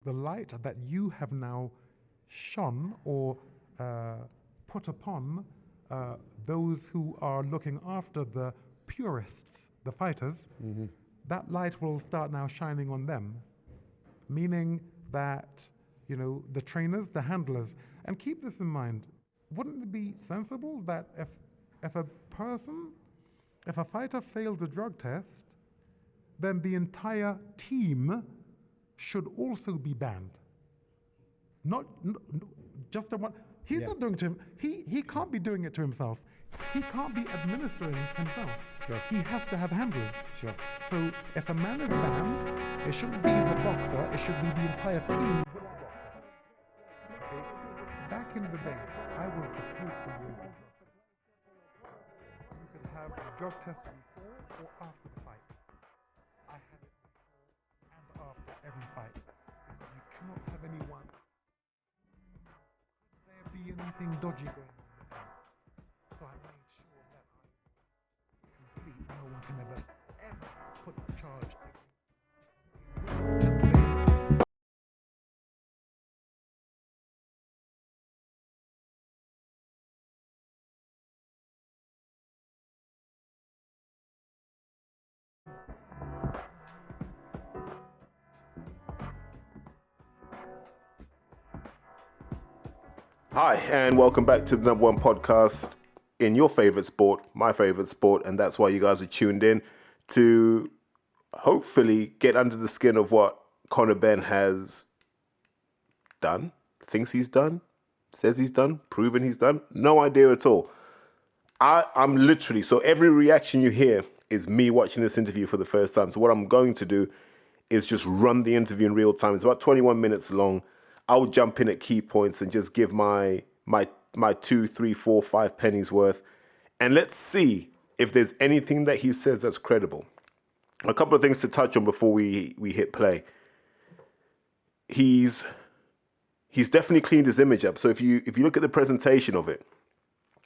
the light that you have now shone or put upon those who are looking after the purists, the fighters, that light will start now shining on them, meaning that, the trainers, the handlers, and keep this in mind, wouldn't it be sensible that if a fighter fails a drug test, then the entire team should also be banned? Not just the one. He's not doing it to him. He can't be doing it to himself. He can't be administering himself. Sure. He has to have handlers. Sure. So if a man is banned, it shouldn't be the boxer, it should be the entire team. Back in the day, I was the person who you could have a drug test before or after the fight. I had it before and after every fight. You cannot have anyone. Could there be anything dodgy going on with them? So I made sure that I complete. No one can ever put a charge against. Hi, and welcome back to the number one podcast in your favorite sport, my favorite sport, and that's why you guys are tuned in to hopefully get under the skin of what Conor Benn has done, thinks he's done, says he's done, proven he's done. No idea at all. I'm literally, so every reaction you hear is me watching this interview for the first time. So what I'm going to do is just run the interview in real time. It's about 21 minutes long. I'll jump in at key points and just give my 2, 3, 4, 5 pennies worth. And let's see if there's anything that he says that's credible. A couple of things to touch on before we hit play. He's definitely cleaned his image up. So if you look at the presentation of it,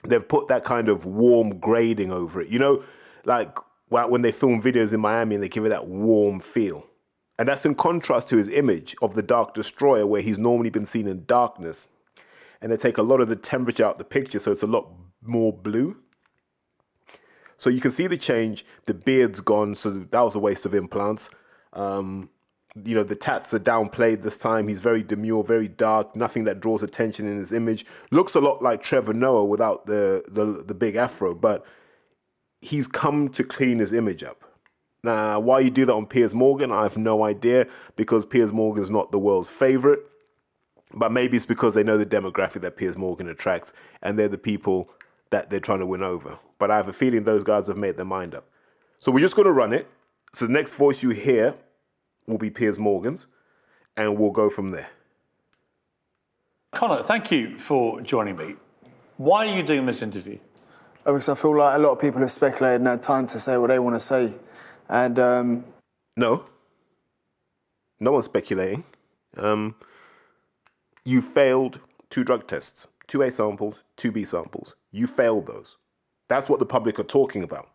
they've put that kind of warm grading over it. Like when they film videos in Miami and they give it that warm feel. And that's in contrast to his image of the Dark Destroyer, where he's normally been seen in darkness. And they take a lot of the temperature out of the picture, so it's a lot more blue. So you can see the change. The beard's gone, so that was a waste of implants. The tats are downplayed this time. He's very demure, very dark, nothing that draws attention in his image. Looks a lot like Trevor Noah without the big afro, but he's come to clean his image up. Now, why you do that on Piers Morgan, I have no idea, because Piers Morgan is not the world's favorite. But maybe it's because they know the demographic that Piers Morgan attracts, and they're the people that they're trying to win over. But I have a feeling those guys have made their mind up. So we're just going to run it. So the next voice you hear will be Piers Morgan's, and we'll go from there. Conor, thank you for joining me. Why are you doing this interview? Because I feel like a lot of people have speculated and had time to say what they want to say. And No one's speculating. You failed 2 drug tests, 2A samples, 2B samples. You failed those. That's what the public are talking about.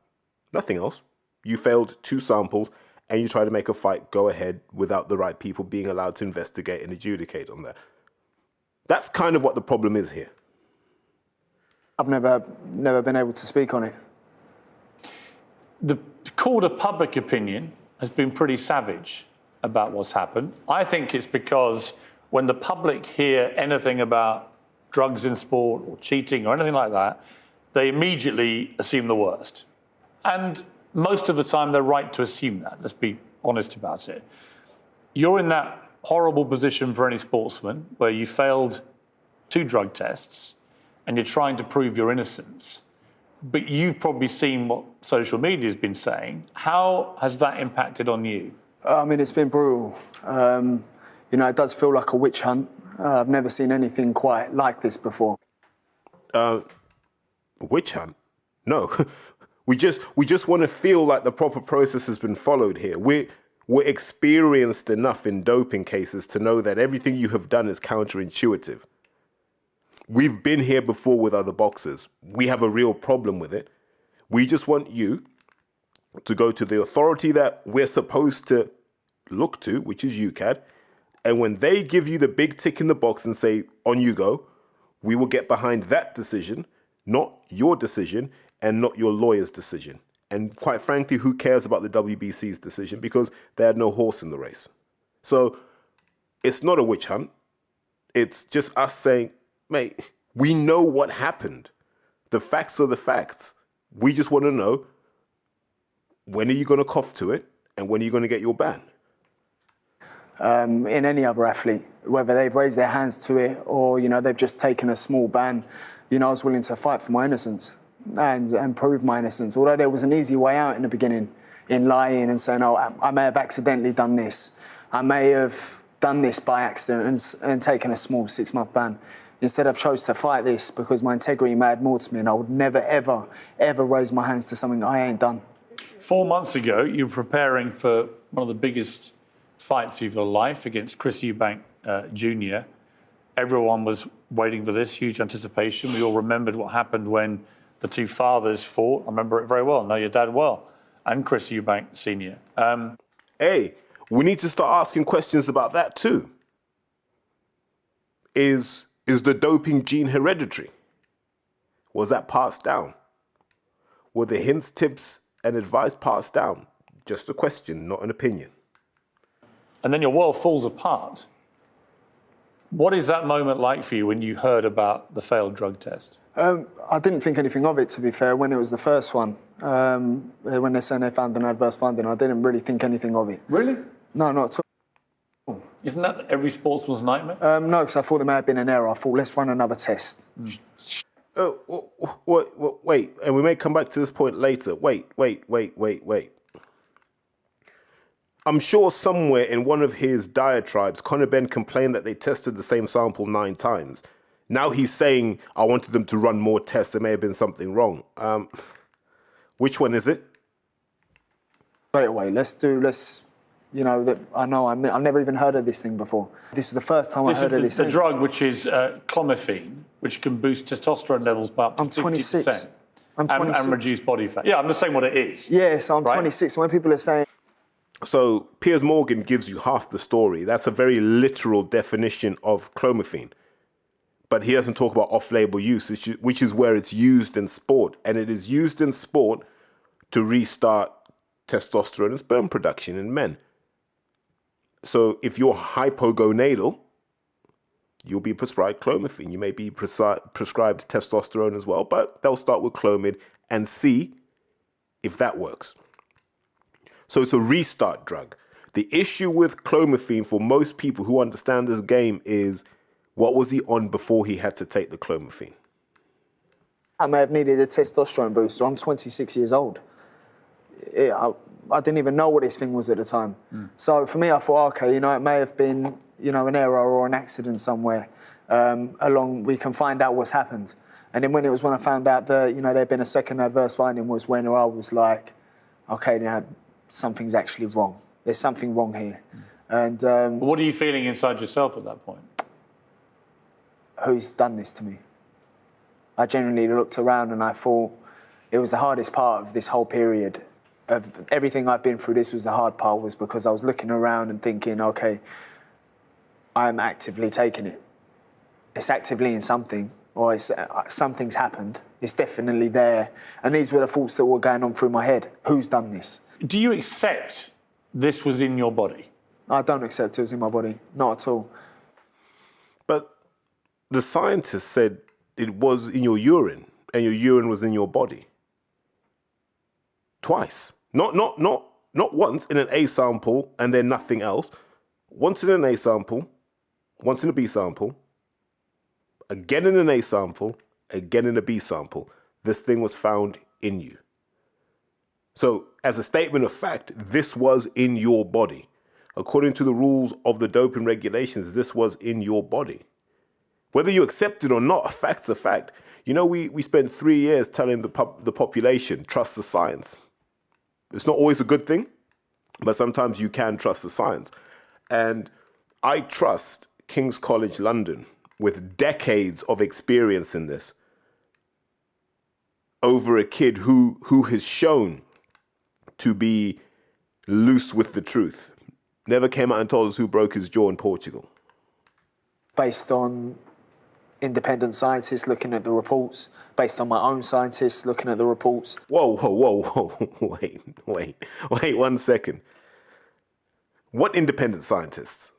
Nothing else. You failed 2 samples and you try to make a fight go ahead without the right people being allowed to investigate and adjudicate on that. That's kind of what the problem is here. I've never been able to speak on it. The court of public opinion has been pretty savage about what's happened. I think it's because when the public hear anything about drugs in sport or cheating or anything like that, they immediately assume the worst. And most of the time, they're right to assume that. Let's be honest about it. You're in that horrible position for any sportsman where you failed 2 drug tests and you're trying to prove your innocence. But you've probably seen what social media has been saying. How has that impacted on you? I mean, it's been brutal. It does feel like a witch hunt. I've never seen anything quite like this before. Witch hunt? No. we just want to feel like the proper process has been followed here. We're experienced enough in doping cases to know that everything you have done is counterintuitive. We've been here before with other boxers. We have a real problem with it. We just want you to go to the authority that we're supposed to look to, which is UCAD, And when they give you the big tick in the box and say, on you go, we will get behind that decision, not your decision and not your lawyer's decision. And quite frankly, who cares about the WBC's decision? Because they had no horse in the race. So it's not a witch hunt. It's just us saying, mate, we know what happened. The facts are the facts. We just want to know, when are you going to cough to it? And when are you going to get your ban? In any other athlete, whether they've raised their hands to it or, they've just taken a small ban, I was willing to fight for my innocence and prove my innocence. Although there was an easy way out in the beginning in lying and saying, oh, I may have accidentally done this. I may have done this by accident and taken a small 6-month ban. Instead, I've chose to fight this because my integrity mattered more to me, and I would never, ever, ever raise my hands to something I ain't done. 4 months ago, you were preparing for one of the biggest fights of your life against Chris Eubank Jr. Everyone was waiting for this, huge anticipation. We all remembered what happened when the two fathers fought. I remember it very well. I know your dad well, and Chris Eubank Sr. Hey, we need to start asking questions about that too. Is the doping gene hereditary? Was that passed down? Were the hints, tips, and advice passed down? Just a question, not an opinion. And then your world falls apart. What is that moment like for you when you heard about the failed drug test? I didn't think anything of it, to be fair, when it was the first one. When they're saying they found an adverse finding, I didn't really think anything of it. Really? No, not at all. Isn't that every sportsman's nightmare? No, because I thought there may have been an error. I thought, let's run another test. Wait, and we may come back to this point later. Wait. I'm sure somewhere in one of his diatribes, Conor Benn complained that they tested the same sample 9 times. Now he's saying, I wanted them to run more tests. There may have been something wrong. Which one is it? Straight away, I know I've never even heard of this thing before. This is the first time I heard of this thing. The drug, which is clomiphene, which can boost testosterone levels by up to 50%. I'm 26. I'm 26. And reduce body fat. Yeah, I'm just saying what it is. Yeah, so I'm 26. And when people are saying... So Piers Morgan gives you half the story. That's a very literal definition of clomiphene. But he doesn't talk about off-label use, which is where it's used in sport. And it is used in sport to restart testosterone and sperm production in men. So if you're hypogonadal, you'll be prescribed clomiphene. You may be prescribed testosterone as well, but they'll start with Clomid and see if that works. So it's a restart drug. The issue with clomiphene for most people who understand this game is, what was he on before he had to take the clomiphene? I may have needed a testosterone booster. I'm 26 years old. I didn't even know what this thing was at the time. So for me, I thought, okay, it may have been, an error or an accident somewhere we can find out what's happened. And then when I found out that, there'd been a second adverse finding was when I was like, okay, now something's actually wrong. There's something wrong here. And what are you feeling inside yourself at that point? Who's done this to me? I genuinely looked around and I thought it was the hardest part of this whole period. Of everything I've been through, this was the hard part, was because I was looking around and thinking, okay, I'm actively taking it. It's actively in something, or something's happened. It's definitely there. And these were the thoughts that were going on through my head. Who's done this? Do you accept this was in your body? I don't accept it was in my body, not at all. But the scientists said it was in your urine, and your urine was in your body. Twice. Not once in an A sample and then nothing else. Once in an A sample, once in a B sample, again in an A sample, again in a B sample. This thing was found in you. So as a statement of fact, this was in your body. According to the rules of the doping regulations, this was in your body. Whether you accept it or not, a fact's a fact. We spent 3 years telling the population, trust the science. It's not always a good thing, but sometimes you can trust the science. And I trust King's College London, with decades of experience in this, over a kid who has shown to be loose with the truth. never came out and told us who broke his jaw in Portugal. Based on independent scientists looking at the reports, based on my own scientists looking at the reports. Whoa. Wait 1 second. What independent scientists?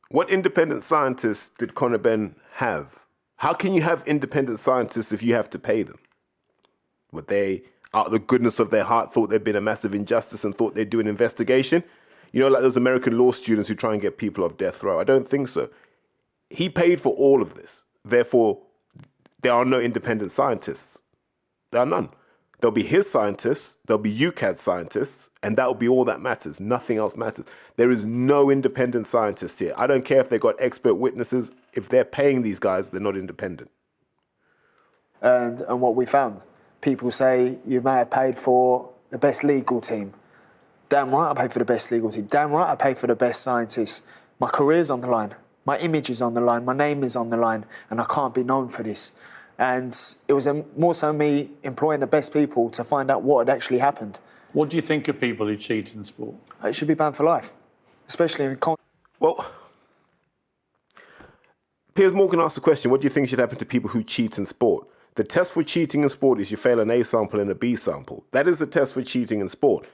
What independent scientists did Conor Benn have? How can you have independent scientists if you have to pay them? Would they, out of the goodness of their heart, thought there'd been a massive injustice and thought they'd do an investigation? You know, like those American law students who try and get people off death row. I don't think so. He paid for all of this. Therefore, there are no independent scientists. There are none. There'll be his scientists, there'll be UCAD scientists, and that'll be all that matters. Nothing else matters. There is no independent scientist here. I don't care if they've got expert witnesses. If they're paying these guys, they're not independent. And what we found, people say you may have paid for the best legal team. Damn right I paid for the best legal team. Damn right I paid for the best scientists. My career's on the line. My image is on the line. My name is on the line. And I can't be known for this. And it was more so me employing the best people to find out what had actually happened. What do you think of people who cheat in sport? It should be banned for life, especially in Well, Piers Morgan asked the question, what do you think should happen to people who cheat in sport? The test for cheating in sport is you fail an A sample and a B sample. That is the test for cheating in sport.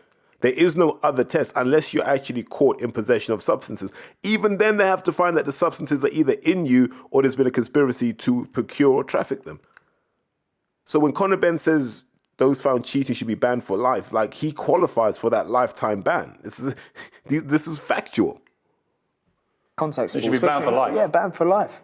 There is no other test unless you're actually caught in possession of substances. Even then, they have to find that the substances are either in you or there's been a conspiracy to procure or traffic them. So when Conor Benn says those found cheating should be banned for life, like he qualifies for that lifetime ban. This is factual. contact It sports. should be banned for life. Yeah, banned for life.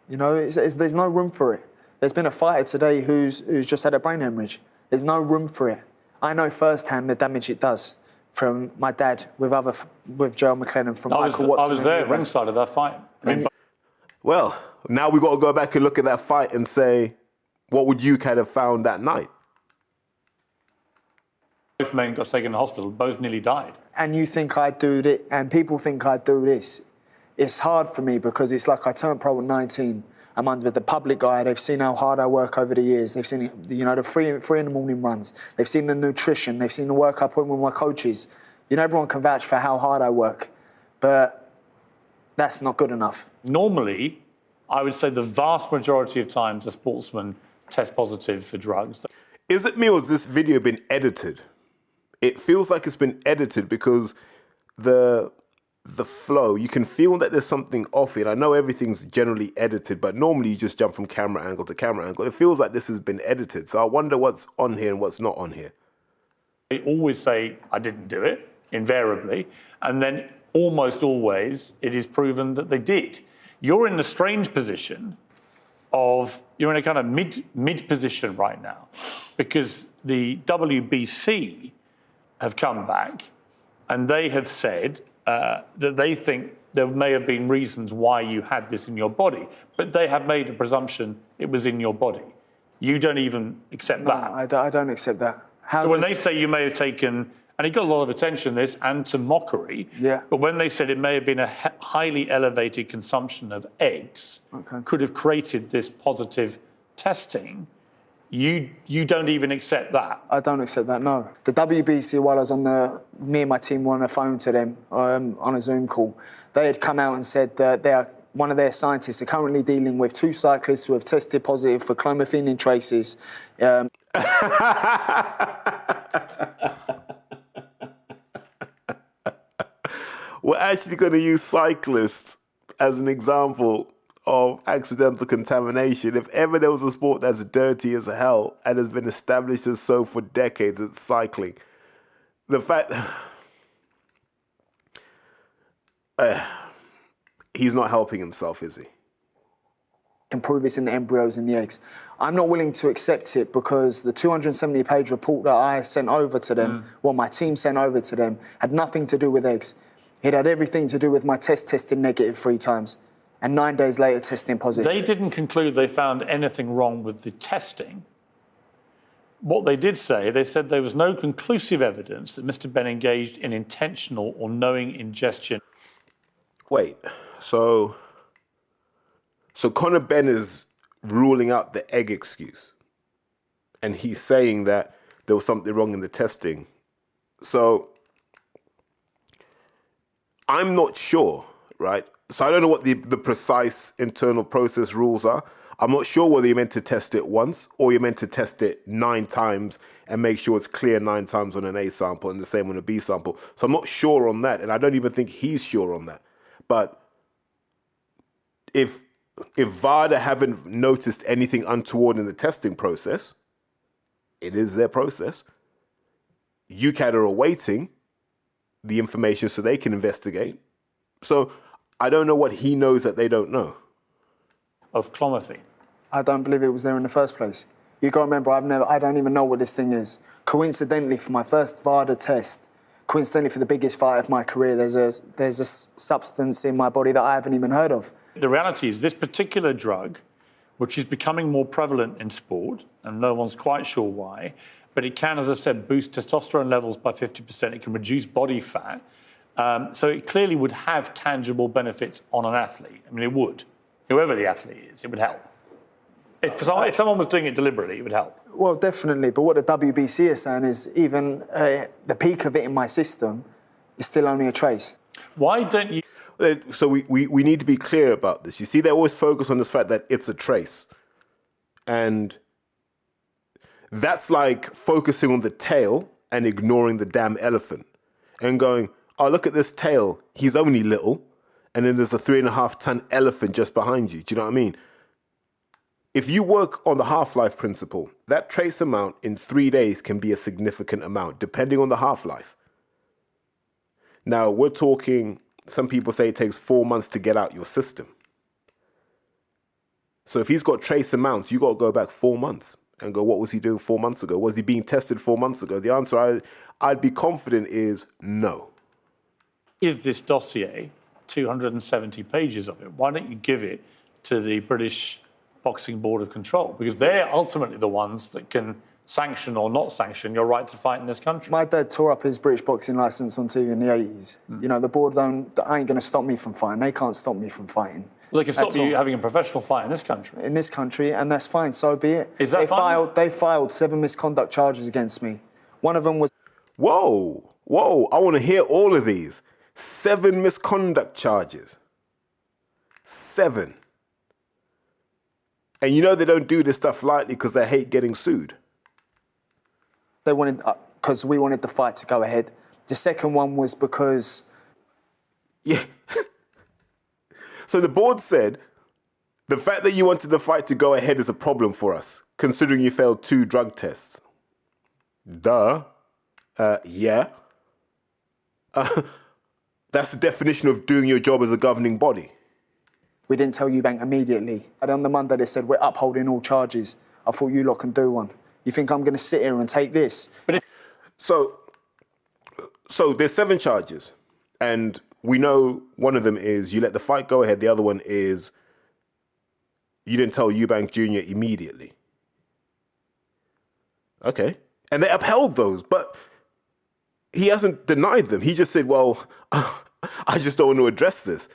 You know, there's no room for it. There's been a fighter today who's just had a brain hemorrhage. There's no room for it. I know firsthand the damage it does from my dad with Joe McLennan, from Michael Watson. I was there ringside of that fight. Well, now we've got to go back and look at that fight and say, what would you kind of found that night? Both men got taken to hospital. Both nearly died. And you think I do it, and people think I do this. It's hard for me because it's like I turned pro at 19. I'm under the public eye. They've seen how hard I work over the years. They've seen, you know, the three in the morning runs. They've seen the nutrition. They've seen the work I put in with my coaches. You know, everyone can vouch for how hard I work, but that's not good enough. Normally, I would say the vast majority of times a sportsman tests positive for drugs. Is it me or has this video been edited? It feels like it's been edited because the flow, you can feel that there's something off it. I know everything's generally edited, but normally you just jump from camera angle to camera angle. It feels like this has been edited. So I wonder what's on here and what's not on here. They always say, I didn't do it, invariably. And then almost always it is proven that they did. You're in the strange position of, you're in a kind of mid position right now, because the WBC have come back and they have said that they think there may have been reasons why you had this in your body, but they have made a presumption it was in your body. You don't even accept that. I don't accept that. So when they say you may have taken, and it got a lot of attention, this, and to mockery, Yeah. but when they said it may have been a highly elevated consumption of eggs, could have created this positive testing, you don't even accept that. I don't accept that, no. The WBC, while I was me and my team were on the phone to them on a Zoom call, they had come out and said that one of their scientists are currently dealing with 2 cyclists who have tested positive for clomiphene in traces. We're actually going to use cyclists as an example of accidental contamination. If ever there was a sport that's dirty as hell and has been established as so for decades, it's cycling. The fact he's not helping himself, is he? Can prove it's in the embryos in the eggs. I'm not willing to accept it because the 270-page report that I sent over to them, my team sent over to them, had nothing to do with eggs. It had everything to do with my testing negative 3 times. And 9 days later, testing positive. They didn't conclude they found anything wrong with the testing. What they did say, they said there was no conclusive evidence that Mr. Benn engaged in intentional or knowing ingestion. Wait, so Conor Benn is ruling out the egg excuse. And he's saying that there was something wrong in the testing. So I'm not sure, right? So I don't know what the precise internal process rules are. I'm not sure whether you're meant to test it once or you're meant to test it 9 times and make sure it's clear 9 times on an A sample and the same on a B sample. So I'm not sure on that, and I don't even think he's sure on that. But if VADA haven't noticed anything untoward in the testing process, it is their process. UCAD are awaiting the information so they can investigate. So I don't know what he knows that they don't know. Of clomiphene. I don't believe it was there in the first place. You got to remember, I don't even know what this thing is. Coincidentally, for my first VADA test, coincidentally for the biggest fight of my career, there's a substance in my body that I haven't even heard of. The reality is this particular drug, which is becoming more prevalent in sport, and no one's quite sure why, but it can, as I said, boost testosterone levels by 50%. It can reduce body fat. So it clearly would have tangible benefits on an athlete. I mean, it would. Whoever the athlete is, it would help. If someone was doing it deliberately, it would help. Well, definitely. But what the WBC is saying is even the peak of it in my system is still only a trace. Why don't you... So we need to be clear about this. You see, they always focus on this fact that it's a trace. And that's like focusing on the tail and ignoring the damn elephant. And going, oh, look at this tail. He's only little. And then there's a 3.5-ton elephant just behind you. Do you know what I mean? If you work on the half-life principle, that trace amount in 3 days can be a significant amount, depending on the half-life. Now, we're talking, some people say it takes 4 months to get out your system. So if he's got trace amounts, you got to go back 4 months and go, what was he doing 4 months ago? Was he being tested 4 months ago? The answer I'd be confident is no. Give this dossier 270 pages of it. Why don't you give it to the British Boxing Board of Control? Because they're ultimately the ones that can sanction or not sanction your right to fight in this country. My dad tore up his British boxing licence on TV in the 80s. You know, the board ain't going to stop me from fighting. They can't stop me from fighting. Well, they can stop you having a professional fight in this country. In this country, and that's fine, so be it. Is that fine? They filed 7 misconduct charges against me. One of them was... Whoa, I want to hear all of these. 7 misconduct charges. 7. And you know they don't do this stuff lightly because they hate getting sued. They wanted, because we wanted the fight to go ahead. The second one was because... Yeah. So the board said, the fact that you wanted the fight to go ahead is a problem for us, considering you failed 2 drug tests. Duh. Yeah. That's the definition of doing your job as a governing body. We didn't tell Eubank immediately. And on the Monday they said, we're upholding all charges. I thought you lot can do one. You think I'm going to sit here and take this? So there's 7 charges. And we know one of them is you let the fight go ahead. The other one is you didn't tell Eubank Jr. immediately. Okay. And they upheld those, but he hasn't denied them. He just said, well, I just don't want to address this.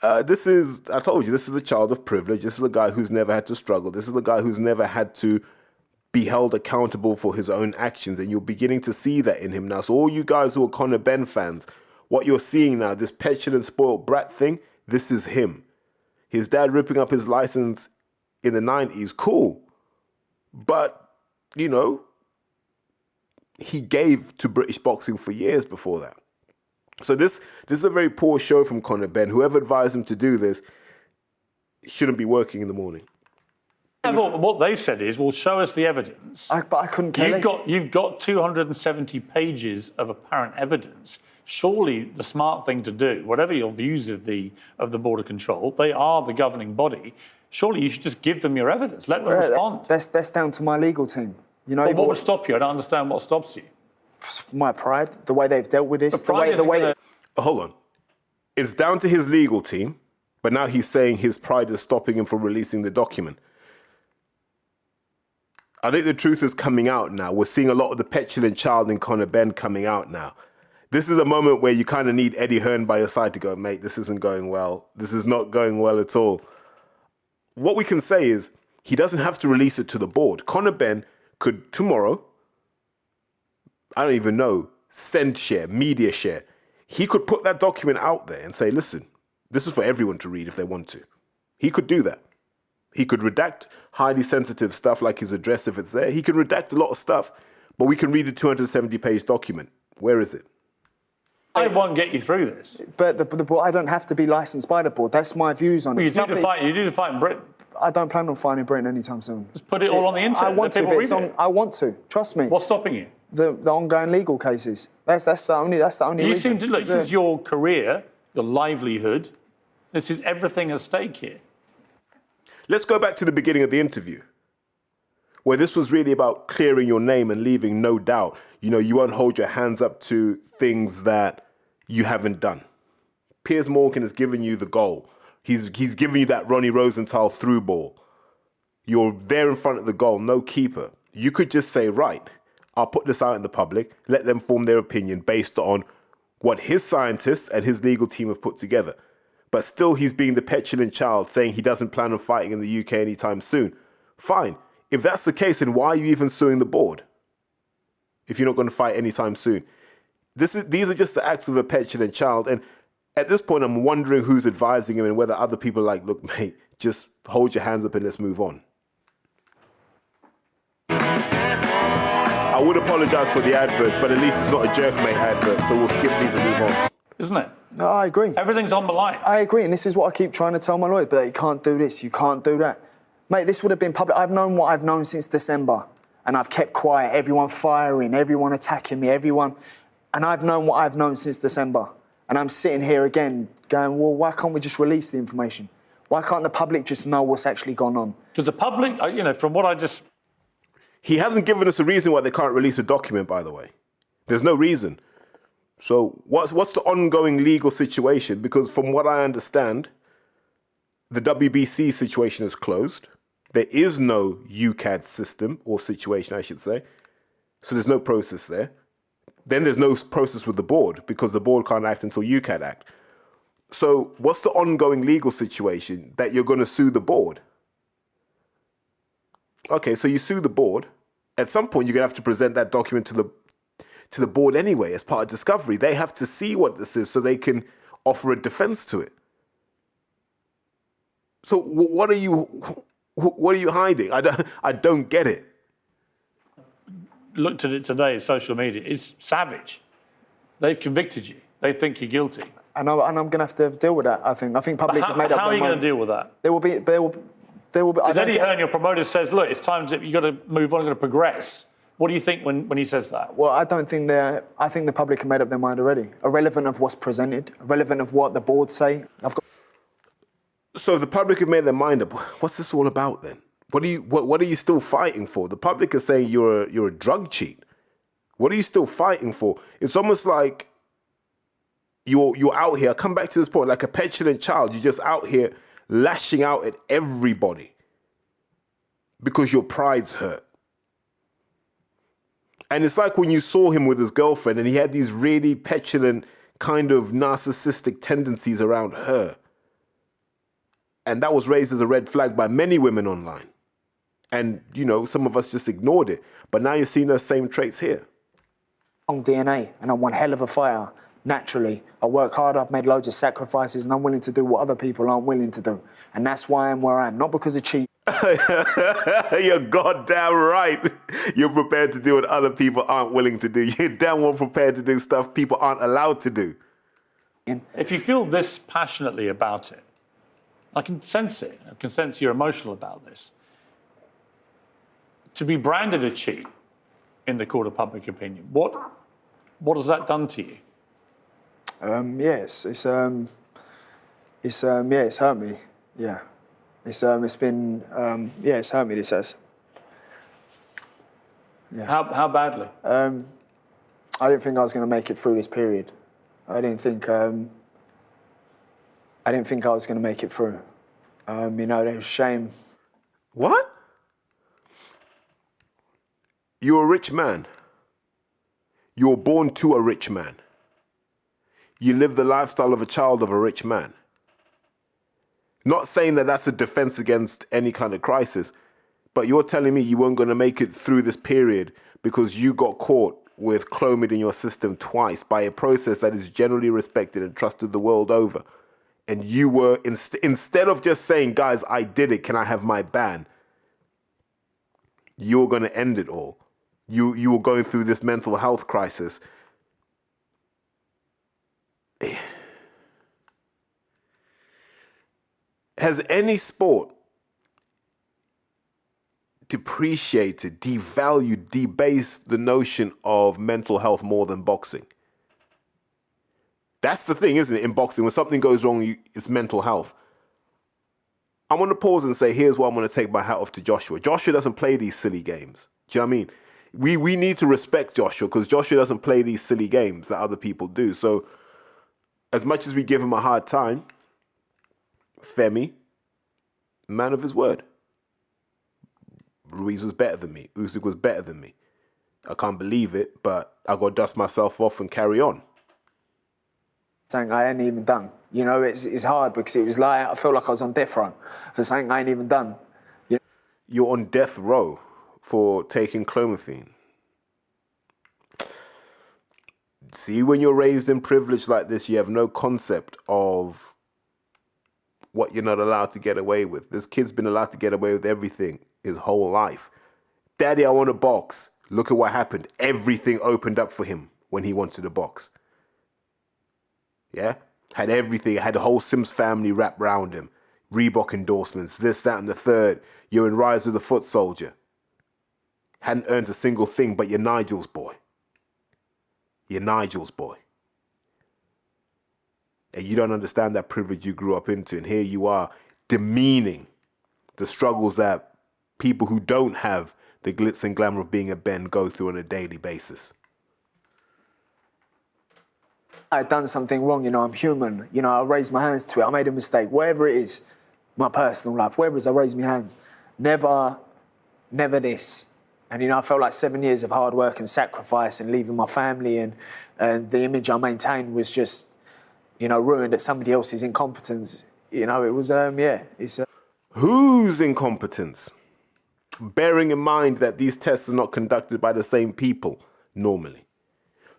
I told you, this is a child of privilege. This is a guy who's never had to struggle. This is a guy who's never had to be held accountable for his own actions. And you're beginning to see that in him now. So all you guys who are Conor Benn fans, what you're seeing now, this petulant, spoiled brat thing, this is him. His dad ripping up his license in the 90s, cool. But, you know, he gave to British boxing for years before that. So this is a very poor show from Conor Benn. Whoever advised him to do this shouldn't be working in the morning. What they've said is, well, show us the evidence. But I couldn't care less. You've got 270 pages of apparent evidence. Surely the smart thing to do, whatever your views of the Board of Control, they are the governing body. Surely you should just give them your evidence. Let them respond. That's down to my legal team. You know, well, what would stop you? I don't understand what stops you. My pride, the way they've dealt with this, the way. Hold on. It's down to his legal team, but now he's saying his pride is stopping him from releasing the document. I think the truth is coming out now. We're seeing a lot of the petulant child in Conor Benn coming out now. This is a moment where you kind of need Eddie Hearn by your side to go, mate, this isn't going well. This is not going well at all. What we can say is he doesn't have to release it to the board. Conor Benn could tomorrow, I don't even know, send share, media share. he could put that document out there and say, listen, this is for everyone to read if they want to. He could do that. He could redact highly sensitive stuff like his address if it's there. He can redact a lot of stuff, but we can read the 270-page document. Where is it? I won't get you through this. But the board, I don't have to be licensed by the board. That's my views on it. You do to fight in Britain. I don't plan on fighting Britain anytime soon. Just put it all on the internet. I want to, but I want to. Trust me. What's stopping you? The ongoing legal cases. That's the only reason. You seem to look. This is your career, your livelihood. This is everything at stake here. Let's go back to the beginning of the interview, where this was really about clearing your name and leaving no doubt. You know, you won't hold your hands up to things that you haven't done. Piers Morgan has given you the goal. He's given you that Ronnie Rosenthal through ball. You're there in front of the goal, no keeper. You could just say, right, I'll put this out in the public, let them form their opinion based on what his scientists and his legal team have put together. But still, he's being the petulant child saying he doesn't plan on fighting in the UK anytime soon. Fine. If that's the case, then why are you even suing the board? If you're not going to fight anytime soon. These are just the acts of a petulant child. And at this point, I'm wondering who's advising him and whether other people are like, look, mate, just hold your hands up and let's move on. I would apologize for the adverts, but at least it's not a Jerkmate advert, so we'll skip these and move on. Isn't it? No, I agree. Everything's on the line. I agree, and this is what I keep trying to tell my lawyer, but you can't do this, you can't do that. Mate, this would have been public. I've known what I've known since December, and I've kept quiet, everyone firing, everyone attacking me, and I've known what I've known since December. And I'm sitting here again going, well, why can't we just release the information? Why can't the public just know what's actually gone on? Because the public, you know, from what I just... He hasn't given us a reason why they can't release a document, by the way. There's no reason. So what's the ongoing legal situation? Because from what I understand, the WBC situation is closed. There is no UCAD system or situation, I should say. So there's no process there. Then there's no process with the board because the board can't act until UCAD act. So what's the ongoing legal situation that you're going to sue the board? Okay, so you sue the board. At some point, you're going to have to present that document to the board anyway as part of discovery. They have to see what this is so they can offer a defense to it. So what are you hiding? I don't get it. Looked at it today, social media. It's savage. They've convicted you. They think you're guilty. And I'm going to have to deal with that, I think. I think public have made up How are you going to deal with that? There will be. Because Eddie Hearn, your promoter, says, look, it's time you got to move on, you've got to progress. What do you think when he says that? Well, I don't think I think the public have made up their mind already. Irrelevant of what's presented, irrelevant of what the board say. So the public have made their mind up. What's this all about then? What are you still fighting for? The public is saying you're a drug cheat. What are you still fighting for? It's almost like you're out here. I come back to this point, like a petulant child. You're just out here lashing out at everybody because your pride's hurt. And it's like when you saw him with his girlfriend and he had these really petulant kind of narcissistic tendencies around her. And that was raised as a red flag by many women online. And, you know, some of us just ignored it. But now you're seeing those same traits here. On DNA, and I'm one hell of a fighter, naturally. I work hard, I've made loads of sacrifices, and I'm willing to do what other people aren't willing to do. And that's why I'm where I am, not because of cheating. You're goddamn right. You're prepared to do what other people aren't willing to do. You're damn well prepared to do stuff people aren't allowed to do. If you feel this passionately about it, I can sense it. I can sense you're emotional about this. To be branded a cheat in the court of public opinion, what has that done to you? Yes, it's hurt me. Yeah, it's been it's hurt me. This has. Yeah. How badly? I didn't think I was going to make it through this period. I didn't think I was going to make it through. You know, there was shame. What? You're a rich man. You were born to a rich man. You live the lifestyle of a child of a rich man. Not saying that that's a defense against any kind of crisis, but you're telling me you weren't going to make it through this period because you got caught with clomid in your system twice by a process that is generally respected and trusted the world over, and you were, instead of just saying, guys, I did it, can I have my ban? You were going to end it all. You were going through this mental health crisis. Has any sport depreciated, devalued, debased the notion of mental health more than boxing? That's the thing, isn't it? In boxing, when something goes wrong, it's mental health. I'm going to pause and say, here's why I'm going to take my hat off to Joshua. Joshua doesn't play these silly games. Do you know what I mean? We need to respect Joshua because Joshua doesn't play these silly games that other people do. So as much as we give him a hard time, Femi, man of his word. Ruiz was better than me. Usyk was better than me. I can't believe it, but I got to dust myself off and carry on. Something I hadn't even done. You know, it's hard because it was like, I felt like I was on death row for something I ain't even done. You know? You're on death row for taking clomiphene. See, when you're raised in privilege like this, you have no concept of what you're not allowed to get away with. This kid's been allowed to get away with everything his whole life. Daddy, I want to box. Look at what happened. Everything opened up for him when he wanted to box. Yeah? Had everything. Had the whole Sims family wrapped around him. Reebok endorsements, this, that, and the third. You're in Rise of the Foot Soldier. Hadn't earned a single thing, but you're Nigel's boy. You're Nigel's boy. And you don't understand that privilege you grew up into. And here you are demeaning the struggles that people who don't have the glitz and glamour of being a Ben go through on a daily basis. I'd done something wrong, you know, I'm human. You know, I raised my hands to it. I made a mistake. Whatever it is, my personal life, whatever it is, I raised my hands. Never this. And, you know, I felt like 7 years of hard work and sacrifice and leaving my family and the image I maintained was just, you know, ruined at somebody else's incompetence. You know, it was, it's... Whose incompetence? Bearing in mind that these tests are not conducted by the same people normally.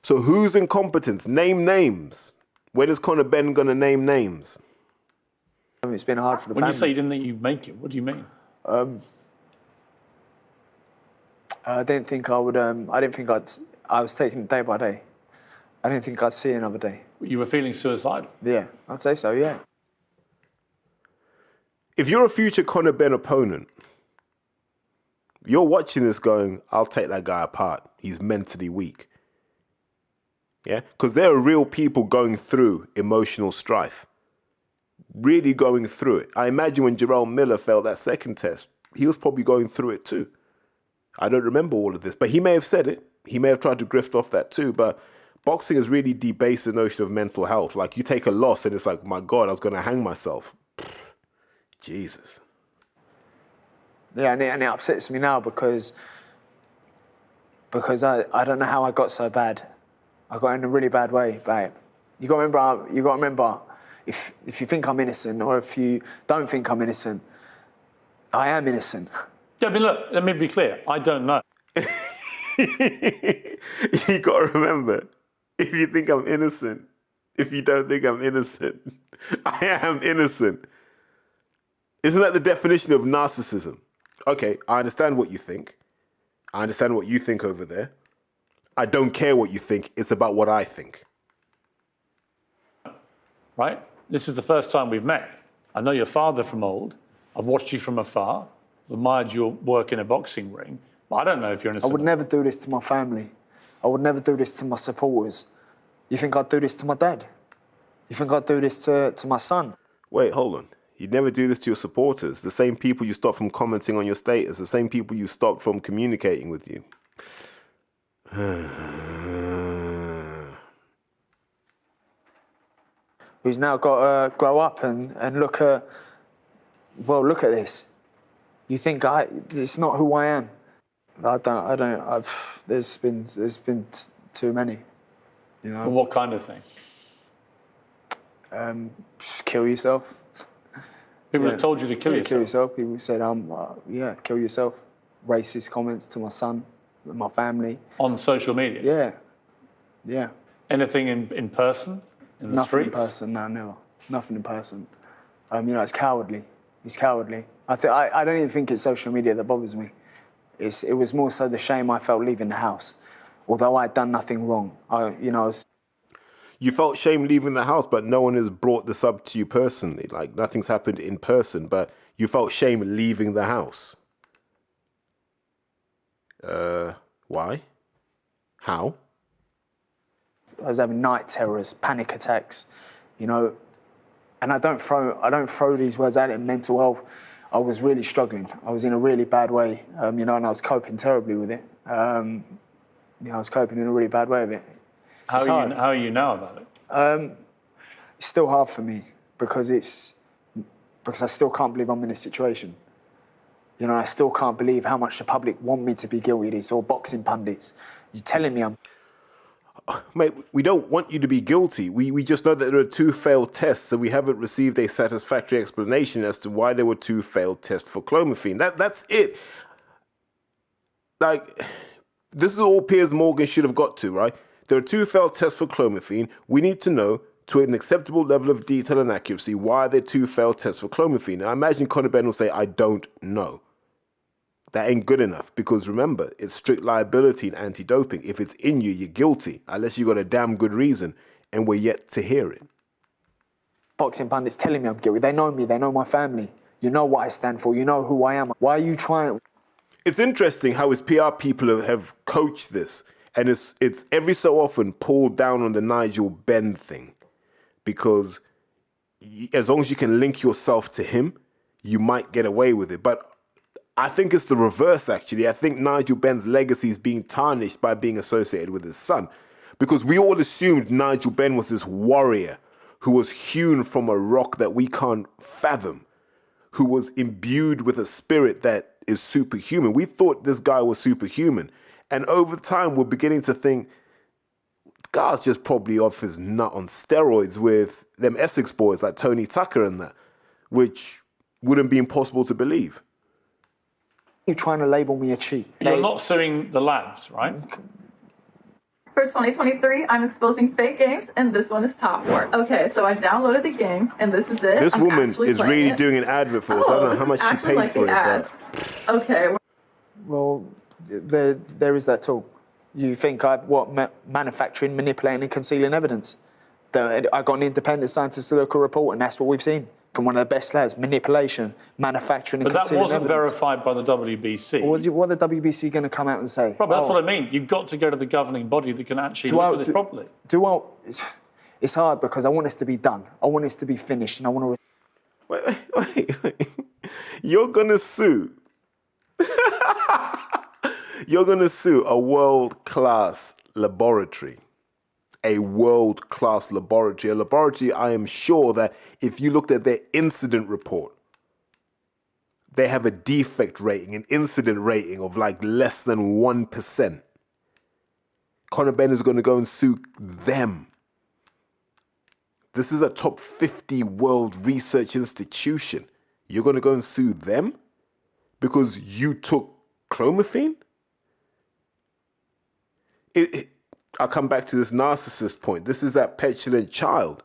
So whose incompetence? Name names. When is Conor Benn going to name names? I mean, it's been hard for the When family. you say you didn't think you'd make it, what do you mean? I didn't think I would, I was taking it day by day. I didn't think I'd see another day. You were feeling suicidal? Yeah, I'd say so, yeah. If you're a future Conor Benn opponent, you're watching this going, I'll take that guy apart. He's mentally weak. Yeah? Because there are real people going through emotional strife. Really going through it. I imagine when Jerome Miller failed that second test, he was probably going through it too. I don't remember all of this, but he may have said it. He may have tried to grift off that too, but boxing has really debased the notion of mental health. Like, you take a loss and it's like, my God, I was going to hang myself. Jesus. Yeah, and it upsets me now because I don't know how I got so bad. I got in a really bad way, babe. You got to remember, if you think I'm innocent or if you don't think I'm innocent, I am innocent. Yeah, I mean, look, let me be clear. I don't know. You got to remember, if you think I'm innocent, if you don't think I'm innocent, I am innocent. Isn't that the definition of narcissism? Okay, I understand what you think. I understand what you think over there. I don't care what you think. It's about what I think. Right? This is the first time we've met. I know your father from old. I've watched you from afar. I've admired your work in a boxing ring. But I don't know if you're innocent. I would never do this to my family. I would never do this to my supporters. You think I'd do this to my dad? You think I'd do this to my son? Wait, hold on. You'd never do this to your supporters. The same people you stopped from commenting on your status. The same people you stopped from communicating with you. Who's now got to grow up and look at this. You think it's not who I am. There's been too many. You know. Well, what kind of thing? Just kill yourself. People have told you to kill yourself. Kill yourself. People said, kill yourself. Racist comments to my son. my family. On social media? Yeah, yeah. Anything in person? In the Nothing streets? in person, no, never. Nothing in person. It's cowardly. It's cowardly. I don't even think it's social media that bothers me. It was more so the shame I felt leaving the house. Although I'd done nothing wrong. You felt shame leaving the house, but no one has brought this up to you personally. Like, nothing's happened in person, but you felt shame leaving the house. Why? How? I was having night terrors, panic attacks, and I don't throw these words out in mental health. I was really struggling. I was in a really bad way, and I was coping terribly with it. I was coping in a really bad way with it. How are you now about it? It's still hard for me because I still can't believe I'm in this situation. I still can't believe how much the public want me to be guilty. It's all boxing pundits. You're telling me I'm... Mate, we don't want you to be guilty. We just know that there are 2 failed tests, so we haven't received a satisfactory explanation as to why there were 2 failed tests for clomiphene. That's it. Like, this is all Piers Morgan should have got to, right? There are 2 failed tests for clomiphene. We need to know, to an acceptable level of detail and accuracy, why there are 2 failed tests for clomiphene. Now, I imagine Conor Benn will say, I don't know. That ain't good enough, because remember, it's strict liability and anti-doping. If it's in you, you're guilty, unless you got a damn good reason, and we're yet to hear it. Boxing pundits telling me I'm guilty. They know me. They know my family. You know what I stand for. You know who I am. Why are you trying? It's interesting how his PR people have coached this, and it's every so often pulled down on the Nigel Benn thing, because as long as you can link yourself to him, you might get away with it. But I think it's the reverse, actually. I think Nigel Benn's legacy is being tarnished by being associated with his son, because we all assumed Nigel Benn was this warrior who was hewn from a rock that we can't fathom, who was imbued with a spirit that is superhuman. We thought this guy was superhuman. And over time, we're beginning to think, guy's just probably off his nut on steroids with them Essex boys like Tony Tucker and that, which wouldn't be impossible to believe. You're trying to label me a cheat. You're not suing the labs, right? For 2023, I'm exposing fake games, and this one is top 4. Okay, so I've downloaded the game, and this is it. This woman is really it. doing an advert for this. I don't know how much she paid for it. But... Okay. Well, there is that tool. You think manufacturing, manipulating, and concealing evidence? I got an independent scientist to look at a report, and that's what we've seen from one of the best labs: manipulation, manufacturing, and concealing evidence. But that wasn't verified by the WBC. Well, what are the WBC going to come out and say? Rob, that's what I mean. You've got to go to the governing body that can actually look at this properly. It's hard because I want this to be done. I want this to be finished, and I want to... Wait. You're going to sue... You're going to sue a world-class laboratory. A world-class laboratory. A laboratory, I am sure that if you looked at their incident report, they have a defect rating, an incident rating of like less than 1%. Conor Benn is going to go and sue them. This is a top 50 world research institution. You're going to go and sue them because you took clomiphene? I'll come back to this narcissist point. This is that petulant child.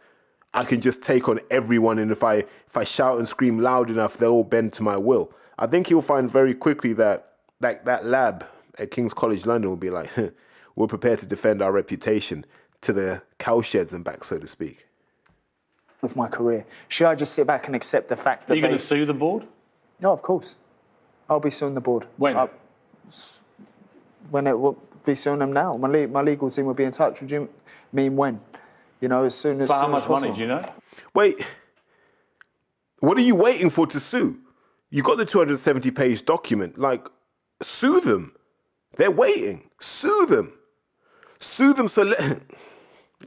I can just take on everyone, and if I shout and scream loud enough, they'll all bend to my will. I think he'll find very quickly that lab at King's College London will be like, we're prepared to defend our reputation to the cowsheds and back, so to speak. With my career, should I just sit back and accept the fact that Are you going to sue the board? No, of course. I'll be suing the board. When? When it will be suing them now. My legal team will be in touch. Would you mean when? As soon as. For how soon much as money possible. do you know? Wait, what are you waiting for to sue? You got the 270-page document. Like, sue them. They're waiting. Sue them. Sue them.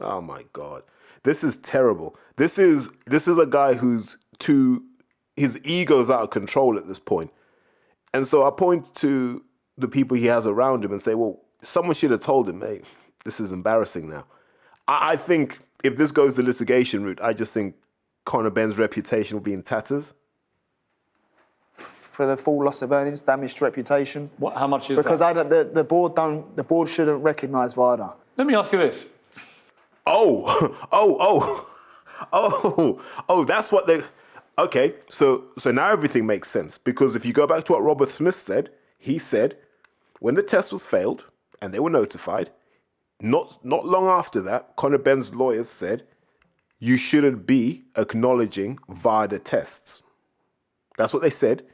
Oh my God, this is terrible. This is a guy his ego's out of control at this point. And so I point to the people he has around him and say, well, someone should have told him, hey, this is embarrassing now. I think if this goes the litigation route, I just think Conor Benn's reputation will be in tatters. for the full loss of earnings, damaged reputation. How much is because that? Because the board shouldn't recognise VADA. Let me ask you this. That's what they... Okay, so now everything makes sense. Because if you go back to what Robert Smith said, he said when the test was failed and they were notified, not long after that, Conor Benn's lawyers said, you shouldn't be acknowledging VADA tests. That's what they said.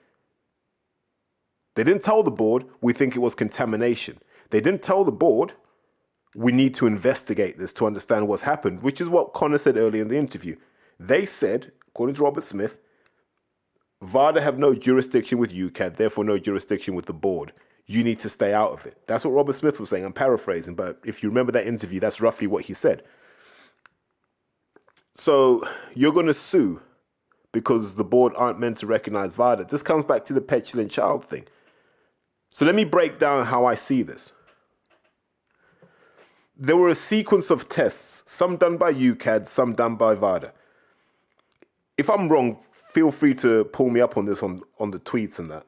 They didn't tell the board, we think it was contamination. They didn't tell the board, we need to investigate this to understand what's happened, which is what Conor said earlier in the interview. They said, according to Robert Smith, VADA have no jurisdiction with UCAD, therefore no jurisdiction with the board. You need to stay out of it. That's what Robert Smith was saying. I'm paraphrasing, but if you remember that interview, that's roughly what he said. So you're going to sue because the board aren't meant to recognize VADA. This comes back to the petulant child thing. So let me break down how I see this. There were a sequence of tests, some done by UCAD, some done by VADA. If I'm wrong, feel free to pull me up on this on the tweets and that.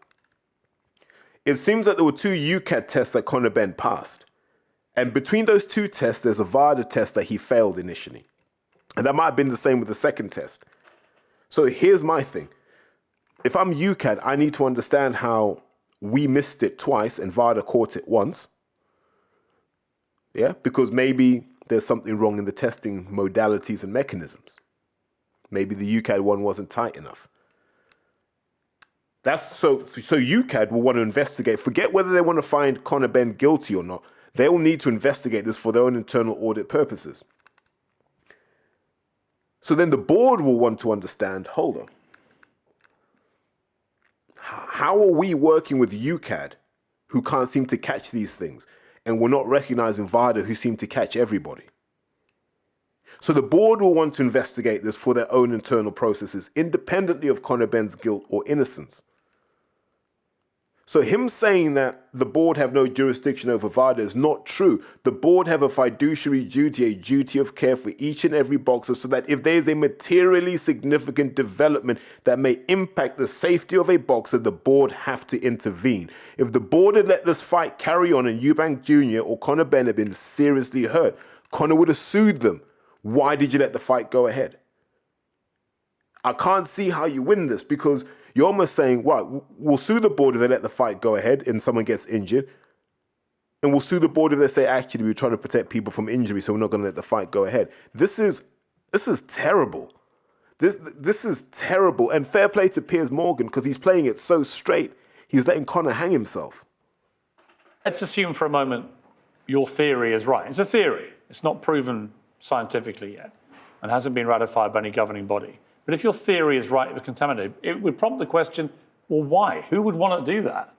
It seems that there were 2 UCAD tests that Conor Benn passed. And between those 2 tests, there's a VADA test that he failed initially. And that might have been the same with the second test. So here's my thing. If I'm UCAD, I need to understand how we missed it twice and VADA caught it once. Yeah, because maybe there's something wrong in the testing modalities and mechanisms. Maybe the UCAD one wasn't tight enough. So UCAD will want to investigate. Forget whether they want to find Conor Benn guilty or not. They will need to investigate this for their own internal audit purposes. So then the board will want to understand, hold on. How are we working with UCAD, who can't seem to catch these things, and we're not recognizing VADA, who seem to catch everybody? So the board will want to investigate this for their own internal processes, independently of Conor Benn's guilt or innocence. So him saying that the board have no jurisdiction over VADA is not true. The board have a fiduciary duty, a duty of care for each and every boxer, so that if there is a materially significant development that may impact the safety of a boxer, the board have to intervene. If the board had let this fight carry on and Eubank Jr. or Conor Benn had been seriously hurt, Conor would have sued them. Why did you let the fight go ahead? I can't see how you win this, because you're almost saying, well, we'll sue the board if they let the fight go ahead and someone gets injured. And we'll sue the board if they say, actually, we're trying to protect people from injury, so we're not going to let the fight go ahead. This is terrible. This is terrible. And fair play to Piers Morgan, because he's playing it so straight. He's letting Conor hang himself. Let's assume for a moment your theory is right. It's a theory. It's not proven scientifically yet and hasn't been ratified by any governing body. But if your theory is right, it was contaminated, it would prompt the question, well, why? Who would want to do that?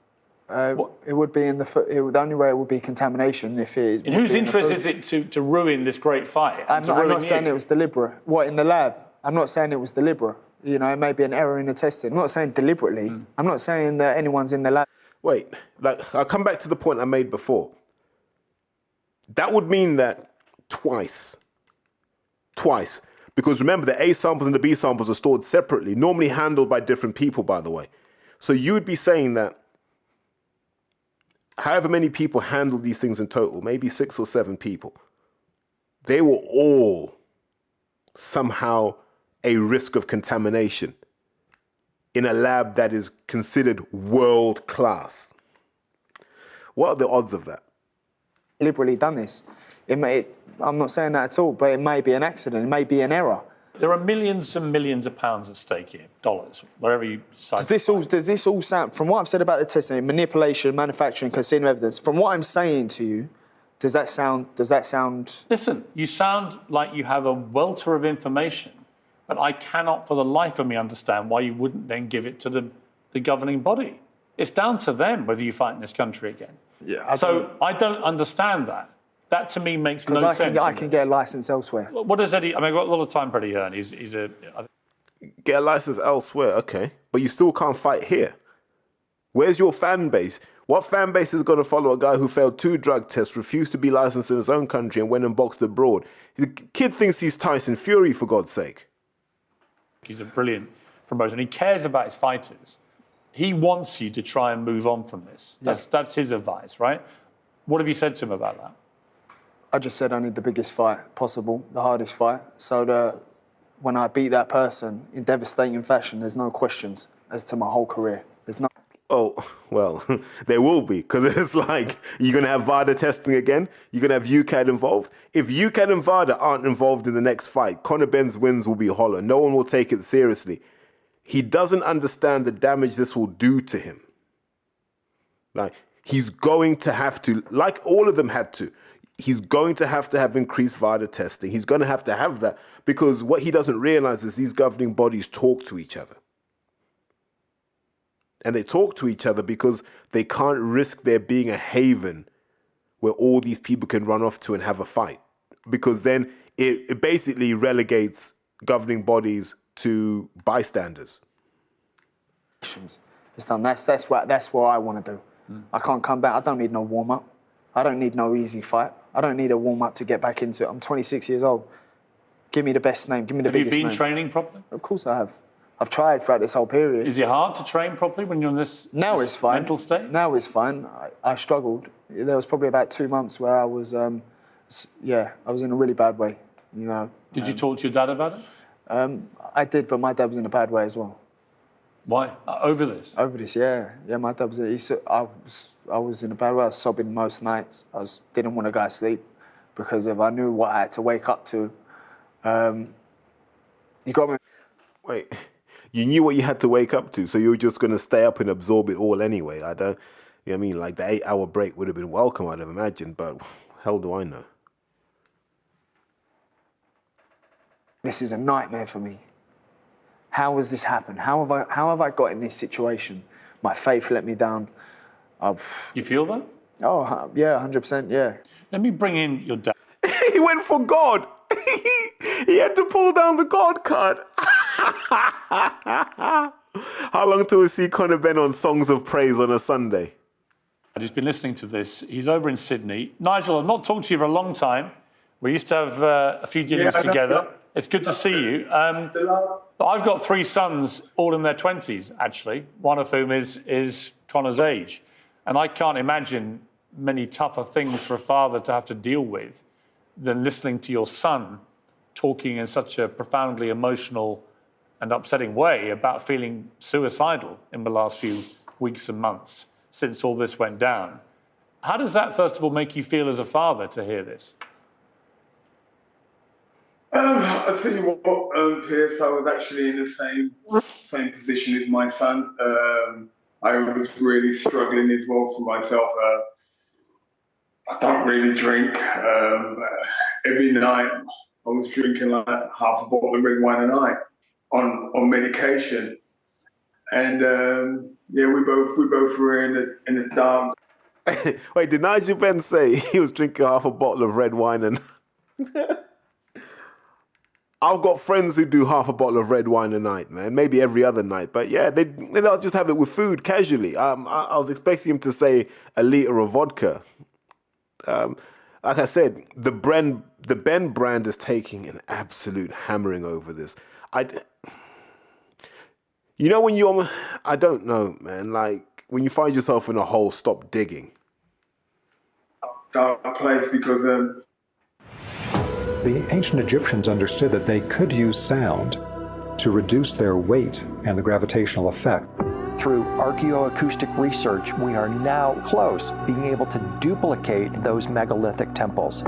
It would be the only way it would be contamination if it is. In whose interest is it to ruin this great fight? I'm not saying it was deliberate. What, in the lab? I'm not saying it was deliberate. You know, it may be an error in the testing. I'm not saying deliberately. I'm not saying that anyone's in the lab. Wait, I'll come back to the point I made before. That would mean that twice. Because remember, the A samples and the B samples are stored separately, normally handled by different people, by the way. So you would be saying that however many people handled these things in total, maybe 6 or 7 people, they were all somehow a risk of contamination in a lab that is considered world class. What are the odds of that? Deliberately done this. I'm not saying that at all, but it may be an accident. It may be an error. There are millions and millions of pounds at stake here, dollars, wherever you decide. Does this all sound, from what I've said about the testing, manipulation, manufacturing, casino evidence, from what I'm saying to you, does that sound? Listen, you sound like you have a welter of information, but I cannot for the life of me understand why you wouldn't then give it to the governing body. It's down to them whether you fight in this country again. Yeah. I don't understand that. That to me makes no sense. Because I can get a license elsewhere. What does Eddie? I mean, I've got a lot of time for Eddie Hearn. He's get a license elsewhere, okay, but you still can't fight here. Where's your fan base? What fan base is going to follow a guy who failed 2 drug tests, refused to be licensed in his own country, and went and boxed abroad? The kid thinks he's Tyson Fury, for God's sake. He's a brilliant promoter, and he cares about his fighters. He wants you to try and move on from this. That's his advice, right? What have you said to him about that? I just said I need the biggest fight possible, the hardest fight, so that when I beat that person in devastating fashion, there's no questions as to my whole career. There's no. Oh, well, there will be, because it's like, you're going to have VADA testing again. You're going to have UCAD involved. If UCAD and VADA aren't involved in the next fight, Conor Benn's wins will be hollow. No one will take it seriously. He doesn't understand the damage this will do to him. Like, he's going to have to, like all of them had to, he's going to have increased VADA testing. He's going to have that, because what he doesn't realize is these governing bodies talk to each other. And they talk to each other because they can't risk there being a haven where all these people can run off to and have a fight. Because then it basically relegates governing bodies to bystanders. It's done. That's what I want to do. I can't come back. I don't need no warm-up. I don't need no easy fight. I don't need a warm-up to get back into it. I'm 26 years old. Give me the best name. Give me the biggest name. Have you been training properly? Of course I have. I've tried throughout this whole period. Is it hard to train properly when you're in this, it's fine. mental state? Now it's fine. I struggled. There was probably about 2 months where I was, I was in a really bad way. You know. Did you talk to your dad about it? I did, but my dad was in a bad way as well. Why? Over this? Over this, yeah. My dad was. I was in a bad way. I was sobbing most nights. Didn't want to go to sleep because I knew what I had to wake up to. You got me. Wait, you knew what you had to wake up to, so you were just going to stay up and absorb it all anyway. I don't. You know what I mean? Like the 8-hour break would have been welcome, I'd have imagined, but hell do I know? This is a nightmare for me. How has this happened? How have I got in this situation? My faith let me down. You feel that? Oh, yeah, 100%, yeah. Let me bring in your dad. He went for God. He had to pull down the God card. How long till we see Conor Benn on Songs of Praise on a Sunday? He's been listening to this. He's over in Sydney. Nigel, I've not talked to you for a long time. We used to have a few dinners together. It's good to see you. I've got 3 sons, all in their 20s, actually, one of whom is Conor's age. And I can't imagine many tougher things for a father to have to deal with than listening to your son talking in such a profoundly emotional and upsetting way about feeling suicidal in the last few weeks and months since all this went down. How does that, first of all, make you feel as a father to hear this? I'll tell you what, Pierce, I was actually in the same position as my son. I was really struggling as well for myself. I don't really drink. Every night I was drinking like half a bottle of red wine a night on medication. And we both were in the dark. Wait, did Nigel Benn say he was drinking half a bottle of red wine and... I've got friends who do half a bottle of red wine a night, man. Maybe every other night. But yeah, they'll just have it with food casually. I was expecting him to say a litre of vodka. Like I said, the Benn brand is taking an absolute hammering over this. You know when you're... I don't know, man. Like, when you find yourself in a hole, stop digging. Dark place because... The ancient Egyptians understood that they could use sound to reduce their weight and the gravitational effect. Through archaeoacoustic research, we are now close being able to duplicate those megalithic temples.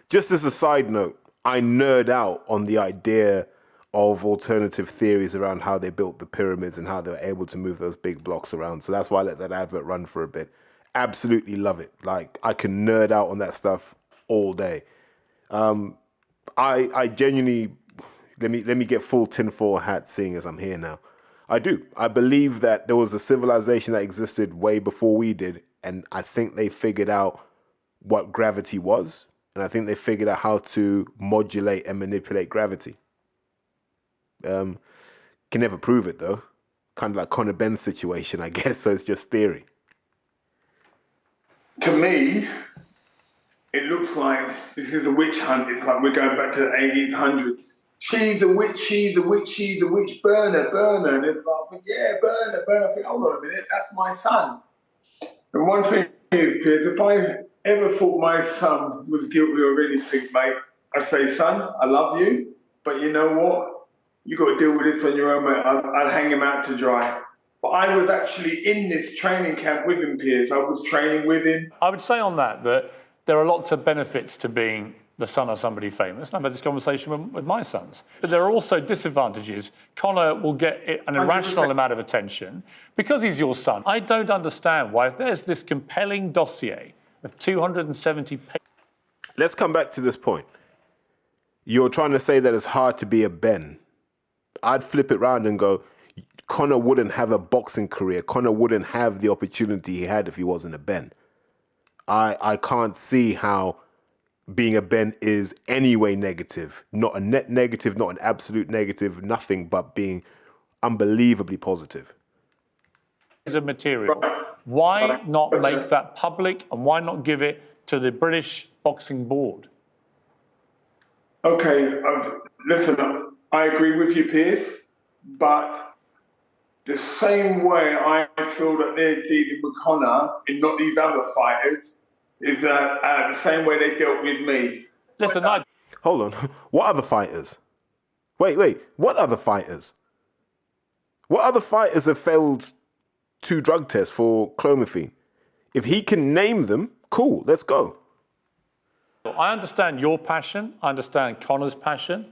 Just as a side note, I nerd out on the idea of alternative theories around how they built the pyramids and how they were able to move those big blocks around. So that's why I let that advert run for a bit. Absolutely love it. Like, I can nerd out on that stuff all day. I genuinely, let me get full tinfoil hat seeing as I'm here now. I do. I believe that there was a civilization that existed way before we did, and I think they figured out what gravity was, and I think they figured out how to modulate and manipulate gravity. Can never prove it though. Kind of like Conor Benn's situation, I guess, so it's just theory. To me, it looks like this is a witch hunt. It's like we're going back to the 1800s she's a witch, she's a witch, she's a witch, burner, burner. And it's like, yeah, burner, burner. I think, hold on a minute, that's my son. And one thing is, Piers, if I ever thought my son was guilty of anything, mate, I'd say, son, I love you, but you know what? You got to deal with this on your own, mate. I'd hang him out to dry. But I was actually in this training camp with him, Piers. I was training with him. I would say on that there are lots of benefits to being the son of somebody famous. And I've had this conversation with my sons. But there are also disadvantages. Connor will get an irrational 100%. amount of attention because he's your son. I don't understand why, if there's this compelling dossier of 270 pages. Let's come back to this point. You're trying to say that it's hard to be a Ben. I'd flip it around and go, Connor wouldn't have a boxing career. Connor wouldn't have the opportunity he had if he wasn't a Ben. I can't see how being a Ben is anyway negative. Not a net negative, not an absolute negative, nothing but being unbelievably positive. Of material. Why not make that public, and why not give it to the British Boxing Board? Okay, listen, I agree with you, Piers, but the same way I feel that they're dealing with Connor and not these other fighters is the same way they dealt with me. Listen, Nigel. Hold on. What other fighters? Wait. What other fighters? What other fighters have failed 2 drug tests for clomiphene? If he can name them, cool, let's go. I understand your passion. I understand Connor's passion.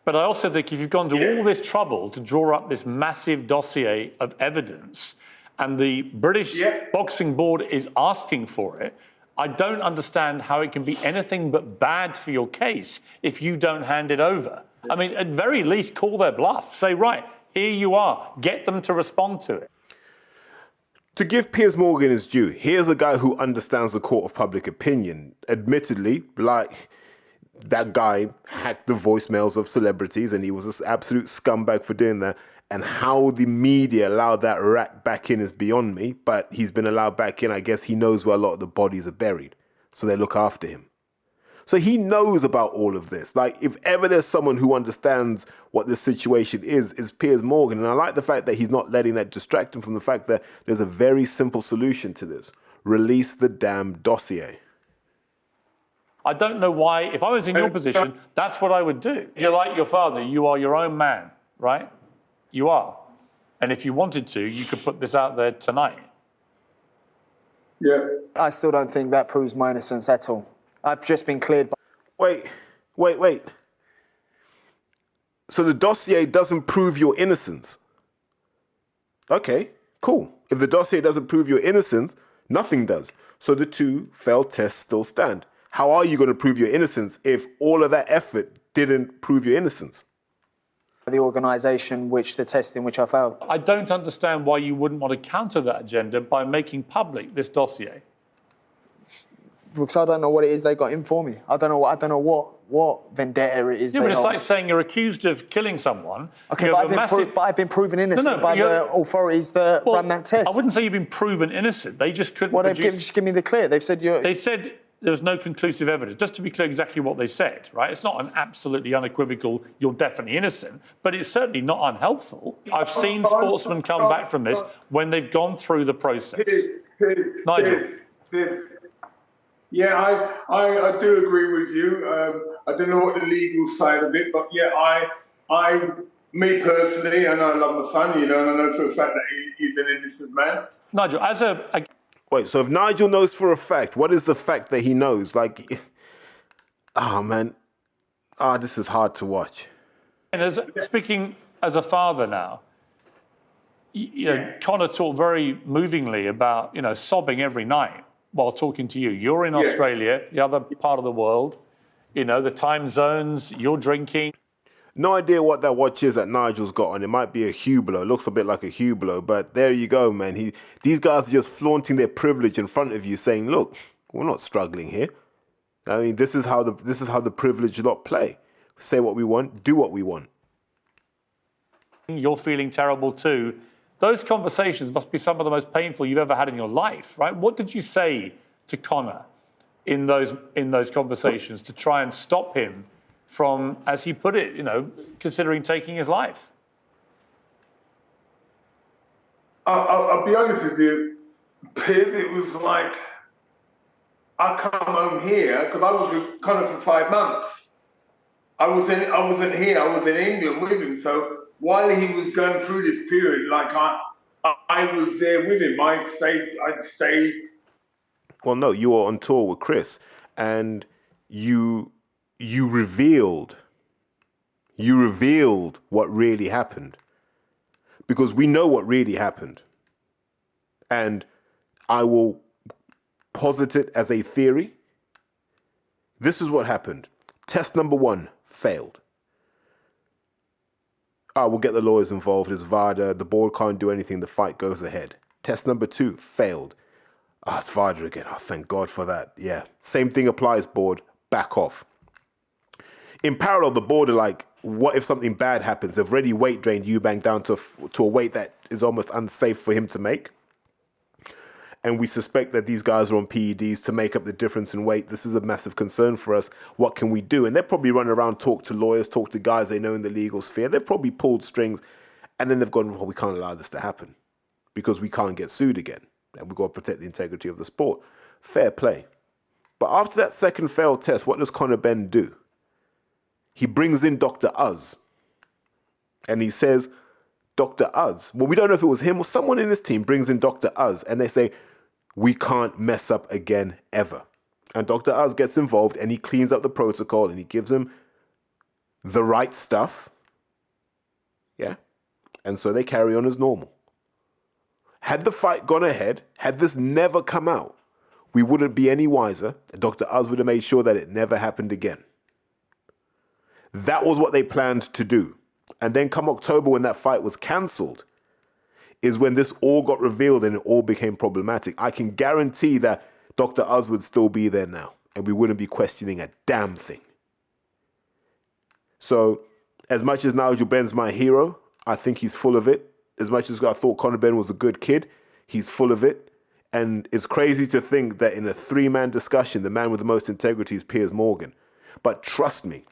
But I also think if you've gone to all this trouble to draw up this massive dossier of evidence and the British Boxing Board is asking for it, I don't understand how it can be anything but bad for your case if you don't hand it over. I mean, at very least, call their bluff. Say, right, here you are. Get them to respond to it. To give Piers Morgan his due, here's a guy who understands the court of public opinion. Admittedly, like, that guy hacked the voicemails of celebrities and he was an absolute scumbag for doing that. And how the media allowed that rat back in is beyond me. But he's been allowed back in. I guess he knows where a lot of the bodies are buried. So they look after him. So he knows about all of this. Like, if ever there's someone who understands what this situation is Piers Morgan. And I like the fact that he's not letting that distract him from the fact that there's a very simple solution to this. Release the damn dossier. I don't know why, if I was in your position, that's what I would do. You're like your father, you are your own man, right? You are. And if you wanted to, you could put this out there tonight. Yeah. I still don't think that proves my innocence at all. I've just been cleared. Wait. So the dossier doesn't prove your innocence? Okay, cool. If the dossier doesn't prove your innocence, nothing does. So the 2 failed tests still stand. How are you going to prove your innocence if all of that effort didn't prove your innocence? The organisation, the testing which I failed. I don't understand why you wouldn't want to counter that agenda by making public this dossier. Because I don't know what it is they got in for me. I don't know what vendetta it is. Yeah, but it's like saying you're accused of killing someone. Okay, but I've been proven innocent by the authorities that run that test. I wouldn't say you've been proven innocent. They just couldn't. Well, just give me the clear. They've said you're. They said there was no conclusive evidence. Just to be clear, exactly what they said, right? It's not an absolutely unequivocal, you're definitely innocent, but it's certainly not unhelpful. I've seen sportsmen come back from this when they've gone through the process. Nigel. Yeah, I do agree with you. I don't know what the legal side of it, but yeah, me personally, and I love my son, and I know for a fact that he's an innocent man. Nigel, Wait, so if Nigel knows for a fact, what is the fact that he knows? Like, this is hard to watch. And speaking as a father now, Connor talked very movingly about, sobbing every night while talking to you. You're in Australia, the other part of the world, the time zones, you're drinking. No idea what that watch is that Nigel's got on. It might be a Hublot. It looks a bit like a Hublot, but there you go, man. These guys are just flaunting their privilege in front of you, saying, "Look, we're not struggling here." I mean, this is how the privileged lot play. Say what we want, do what we want. You're feeling terrible too. Those conversations must be some of the most painful you've ever had in your life, right? What did you say to Connor in those conversations to try and stop him from, as he put it, considering taking his life. I'll be honest with you, Piers, it was like, I come home here, because I was with Connor for 5 months. I wasn't here, I was in England with him, so while he was going through this period, like I was there with him. I'd stayed. Well, no, you were on tour with Chris, and you revealed what really happened, because we know what really happened, and I will posit it as a theory. This is what happened. Test number 1 failed. We'll get the lawyers involved. It's VADA. The board can't do anything. The fight goes ahead. Test number 2 failed. It's VADA again. Thank God for that. Yeah. Same thing applies, board. Back off. In parallel, the board are like, what if something bad happens? They've already weight drained Eubank down to a weight that is almost unsafe for him to make. And we suspect that these guys are on PEDs to make up the difference in weight. This is a massive concern for us. What can we do? And they'll probably run around, talk to lawyers, talk to guys they know in the legal sphere. They've probably pulled strings, and then they've gone, well, we can't allow this to happen because we can't get sued again. And we've got to protect the integrity of the sport. Fair play. But after that second failed test, what does Conor Benn do? He brings in Dr. Uz. And he says, Dr. Uz. Well, we don't know if it was him or someone in his team brings in Dr. Uz, and they say, we can't mess up again, ever. And Dr. Uz gets involved, and he cleans up the protocol, and he gives him the right stuff. Yeah. And so they carry on as normal. Had the fight gone ahead, had this never come out, we wouldn't be any wiser. Dr. Uz would have made sure that it never happened again. That was what they planned to do. And then come October, when that fight was cancelled, is when this all got revealed and it all became problematic. I can guarantee that Dr. Uz would still be there now, and we wouldn't be questioning a damn thing. So, as much as Nigel Benn's my hero, I think he's full of it. As much as I thought Conor Benn was a good kid, he's full of it. And it's crazy to think that in a 3-man discussion, the man with the most integrity is Piers Morgan. But trust me,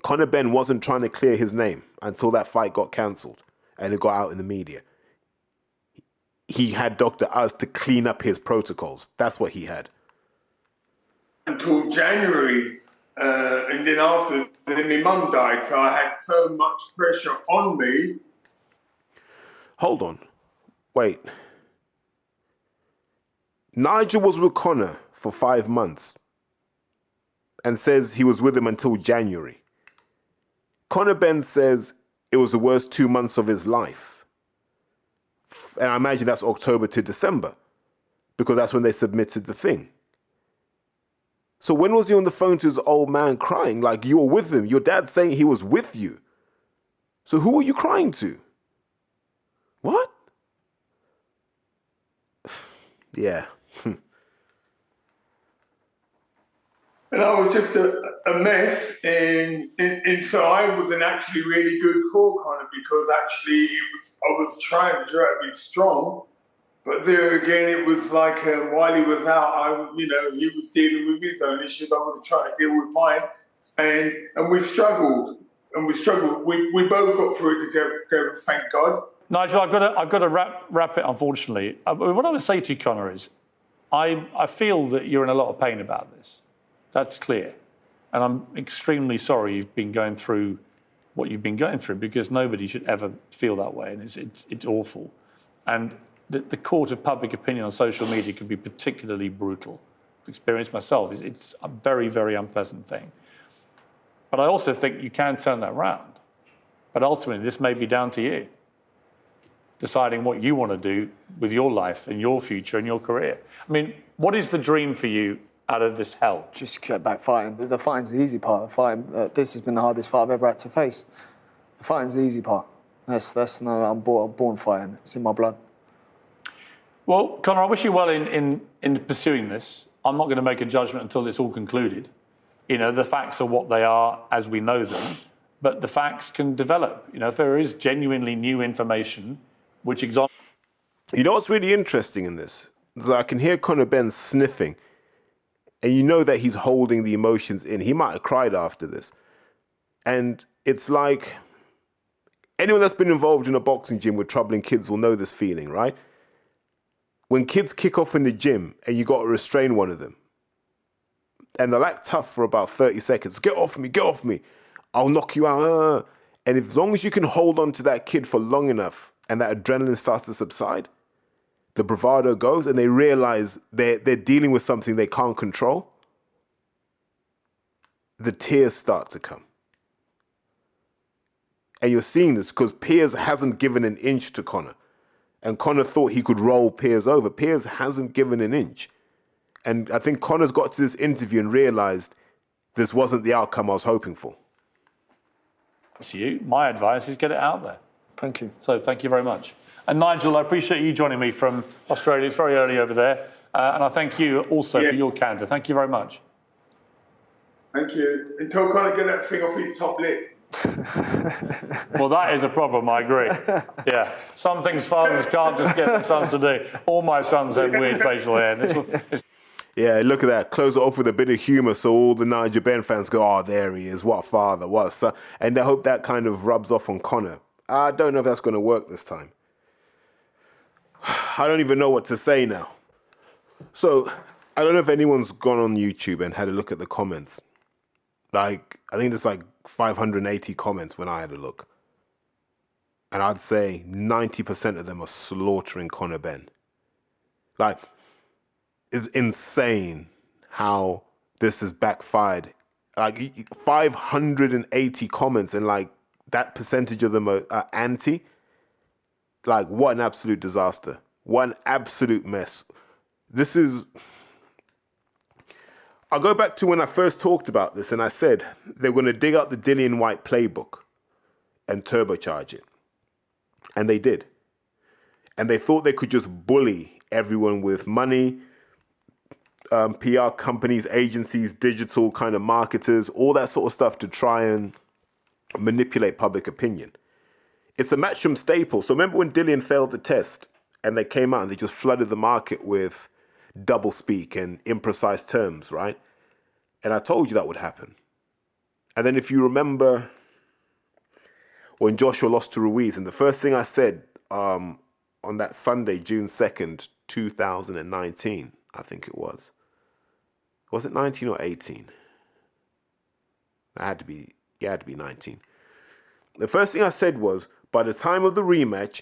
Conor Benn wasn't trying to clear his name until that fight got cancelled and it got out in the media. He had Dr. Uz to clean up his protocols. That's what he had. Until January, and then after, then my mum died, so I had so much pressure on me. Hold on. Wait. Nigel was with Conor for 5 months and says he was with him until January. Conor Benn says it was the worst 2 months of his life. And I imagine that's October to December, because that's when they submitted the thing. So when was he on the phone to his old man crying? Like, you were with him. Your dad saying he was with you. So who were you crying to? What? Yeah. And I was just a mess, and so I wasn't actually really good for Conor, because actually I was trying to be strong, but there again it was like while he was out, he was dealing with his own issues. I was trying to deal with mine, and we struggled, We both got through it together, thank God. Nigel, I've got to wrap it. Unfortunately, what I would say to you, Conor, is I feel that you're in a lot of pain about this. That's clear. And I'm extremely sorry you've been going through what you've been going through, because nobody should ever feel that way. And it's awful. And the court of public opinion on social media can be particularly brutal. I've experienced myself. It's a very, very unpleasant thing. But I also think you can turn that around. But ultimately, this may be down to you, deciding what you want to do with your life and your future and your career. I mean, what is the dream for you out of this hell? Just get back fighting. The fighting's the easy part. The fighting, this has been the hardest fight I've ever had to face. The fighting's the easy part. I'm born fighting. It's in my blood. Well, Conor, I wish you well in pursuing this. I'm not going to make a judgment until it's all concluded. The facts are what they are as we know them, but the facts can develop. If there is genuinely new information which exonerates. You know what's really interesting in this? I can hear Conor Benn sniffing, and you know that he's holding the emotions in. He might have cried after this, And it's like, anyone that's been involved in a boxing gym with troubling kids will know this feeling, right? When kids kick off in the gym and you got to restrain one of them, and they'll act tough for about 30 seconds. Get off me. I'll knock you out. And as long as you can hold on to that kid for long enough and that adrenaline starts to subside, the bravado goes and they realize they're dealing with something they can't control, the tears start to come. And you're seeing this because Piers hasn't given an inch to Conor. And Conor thought he could roll Piers over. Piers hasn't given an inch. And I think Conor's got to this interview and realized this wasn't the outcome I was hoping for. To you, my advice is get it out there. Thank you. So thank you very much. And Nigel, I appreciate you joining me from Australia. It's very early over there. And I thank you also for your candor. Thank you very much. Thank you. Until Conor get that thing off his top lip. Well, that is a problem, I agree. Yeah. Some things fathers can't just get their sons to do. All my sons have weird facial hair. Yeah, look at that. Close it off with a bit of humour so all the Nigel Benn fans go, oh, there he is. What a father, what a son. And I hope that kind of rubs off on Conor. I don't know if that's going to work this time. I don't even know what to say now. So, I don't know if anyone's gone on YouTube and had a look at the comments. Like, I think there's like 580 comments when I had a look. And I'd say 90% of them are slaughtering Conor Benn. Like, it's insane how this has backfired. Like, 580 comments and like that percentage of them are anti. Like, what an absolute disaster. What an absolute mess. This is... I'll go back to when I first talked about this and I said they're going to dig out the Dillian White playbook and turbocharge it. And they did. And they thought they could just bully everyone with money, PR companies, agencies, digital kind of marketers, all that sort of stuff to try and manipulate public opinion. It's a Matchroom staple. So remember when Dillian failed the test and they came out and they just flooded the market with doublespeak and imprecise terms, right? And I told you that would happen. And then if you remember when Joshua lost to Ruiz, and the first thing I said on that Sunday, June 2nd, 2019, I think it was. Was it 19 or 18? It had to be 19. The first thing I said was, by the time of the rematch,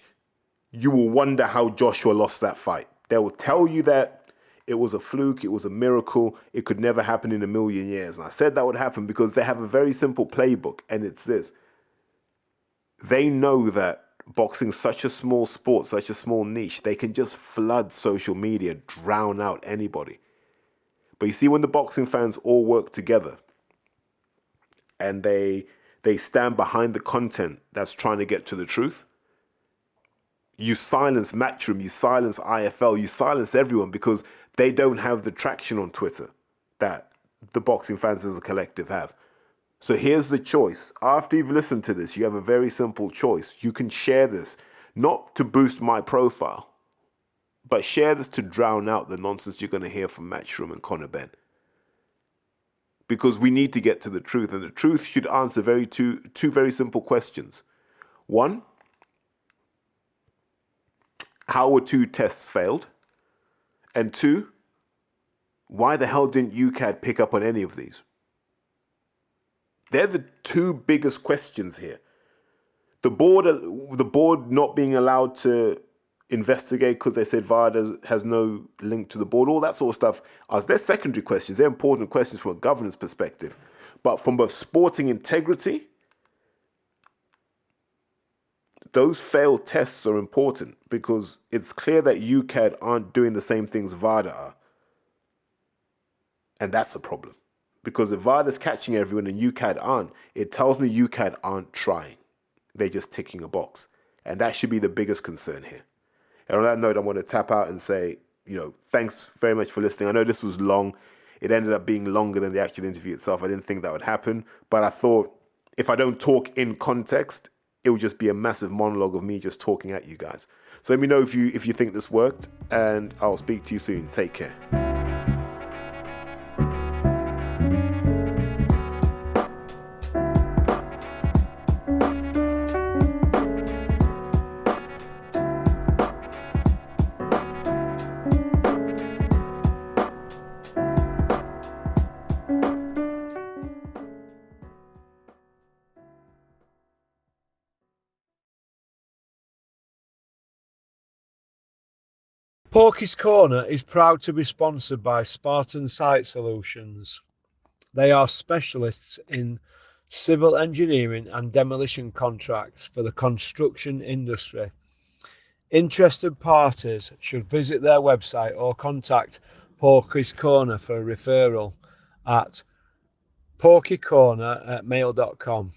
you will wonder how Joshua lost that fight. They will tell you that it was a fluke, it was a miracle, it could never happen in a million years. And I said that would happen because they have a very simple playbook, and it's this. They know that boxing's such a small sport, such a small niche, they can just flood social media, drown out anybody. But you see, when the boxing fans all work together and they stand behind the content that's trying to get to the truth, you silence Matchroom, you silence IFL, you silence everyone because they don't have the traction on Twitter that the boxing fans as a collective have. So here's the choice. After you've listened to this, you have a very simple choice. You can share this, not to boost my profile, but share this to drown out the nonsense you're going to hear from Matchroom and Conor Benn. Because we need to get to the truth, and the truth should answer two very simple questions. One, how were 2 tests failed? And 2, why the hell didn't UCAD pick up on any of these? They're the 2 biggest questions here. The board not being allowed to investigate because they said VAR has no link to the board, all that sort of stuff. As they're secondary questions, they're important questions from a governance perspective. But from a sporting integrity, those failed tests are important because it's clear that UCAD aren't doing the same things VADA are. And that's a problem. Because if VADA's catching everyone and UCAD aren't, it tells me UCAD aren't trying. They're just ticking a box. And that should be the biggest concern here. And on that note, I want to tap out and say, thanks very much for listening. I know this was long. It ended up being longer than the actual interview itself. I didn't think that would happen. But I thought if I don't talk in context, it would just be a massive monologue of me just talking at you guys. So let me know if you think this worked, and I'll speak to you soon. Take care. Porky's Corner is proud to be sponsored by Spartan Site Solutions. They are specialists in civil engineering and demolition contracts for the construction industry. Interested parties should visit their website or contact Porky's Corner for a referral at porkycorner@mail.com.